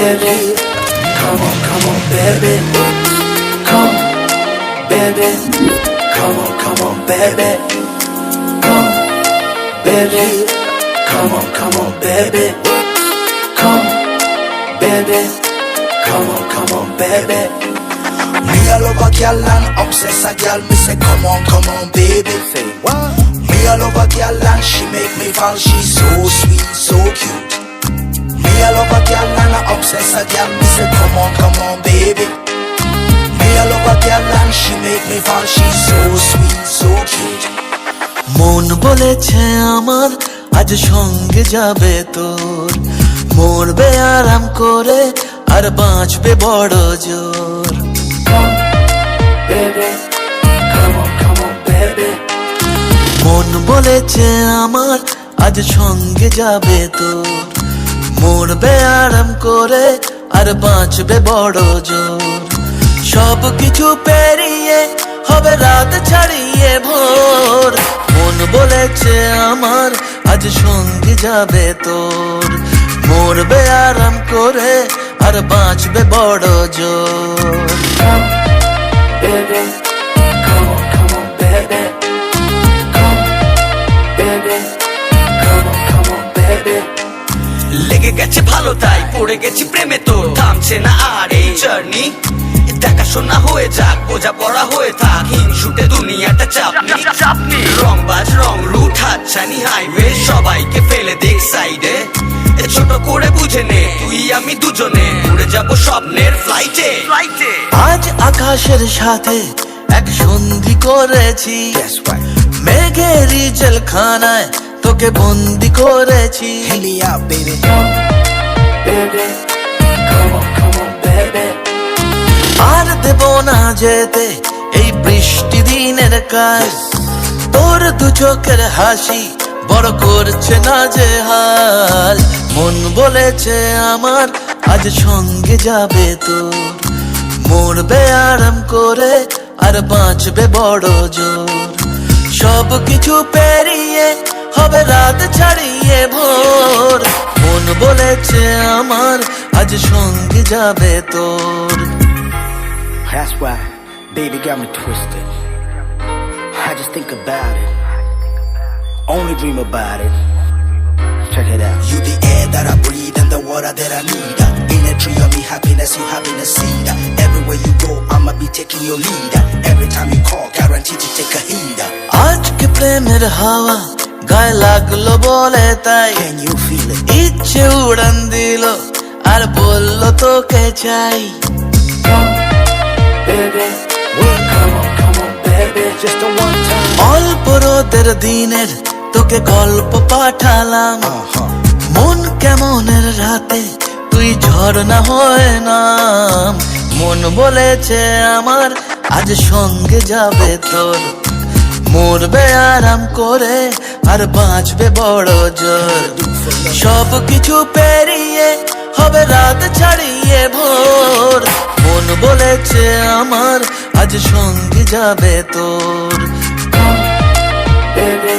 baby. Come on, baby. Come, baby. Come on, baby. Come, baby. Come on, baby. Come, baby. Come on, baby. Me all over girl and obsess a girl. Me say come on, baby. Say what? Me all over girl and she make me fall. She's so sweet, so cute. Me all over girl and I obsess a girl. Me say come on, baby. Me all over girl and she make me fall. She's so sweet, so cute. মন বলেছে আমার আজ সঙ্গে যাবে তোর, মরবে আরাম করে আর বাঁচবে বড় জোর। Come, baby. Come on, baby. মন বলেছে আমার আজ সঙ্গে যাবে তোর, মরবে আরাম করে আর বাঁচবে বড় জোর। সব কিছু পেরিয়ে হবে রাত ছাড়িয়ে ভোর। মন বলেছে আমার আজ সঙ্গে যাবে তোর, মরবে আরাম করে আর বাঁচবে বড় জোর। Come, baby. Come on, baby. Come, baby. Come on, baby. লেগে গেছে ভালো তাই পড়ে গেছি প্রেমে, তো থামছে না আর এই জার্নি। দেখাশোনা হয়ে যাক, বোঝা পড়া হয়ে থাক, হিংসুটে দুনিয়াটা চাপনি। রংবাজ রং রুট হাতছানি হাইওয়ে, সবাইকে ফেলে দেখ সাইডে। ছোট করে বুঝে নে তুই আমি দুজনে উড়ে যাব স্বপ্নের ফ্লাইটে। আজ আকাশের সাথে এক সন্ধি করেছি, মেঘেরই জেলখানায় তোকে বন্দি করেছি। Hit me up, baby. Come, baby. Come on, baby. আর দেব না যেতে এই বৃষ্টি দিনের কাজ, তোর দু চোখের হাসি বড় করছে না যে হাল। মন বলেছে আমার আজ সঙ্গে যাবে তোর, মরবে আরাম করে আর বাঁচবে বড় জোর। সব কিছু পেরিয়ে হবে রাত ছাড়িয়ে ভোর। মন বলেছে আমার আজ সঙ্গে যাবে তোর। That's why, baby got me twisted. I just think about it, only dream about it. Check it out. You the air that I breathe and the water that I need. In a tree of me happiness, you having a seed. Everywhere you go, I'ma be taking your lead. Every time you call, guaranteed to take a heed. আজকে প্রেমের হাওয়া গায়ে লাগলো বলে তাই, Can you feel it? ইচ্ছে উড়ান দিল আর বললো তোকে চাই। Come, baby. Come on, baby. Just a one time. অল্প রোদের দিনের তোকে গল্প পাঠালাম, মন কেমনের রাতে তুই ঝর্ণা হয়ে নাম। মন বলেছে আমার আজ সঙ্গে যাবে তোর, মরবে আরাম করে আর বাঁচবে বড় জোর। সব কিছু পেরিয়ে হবে রাত ছাড়িয়ে ভোর। মন বলেছে আমার আজ সঙ্গে যাবে তোর। Come, baby.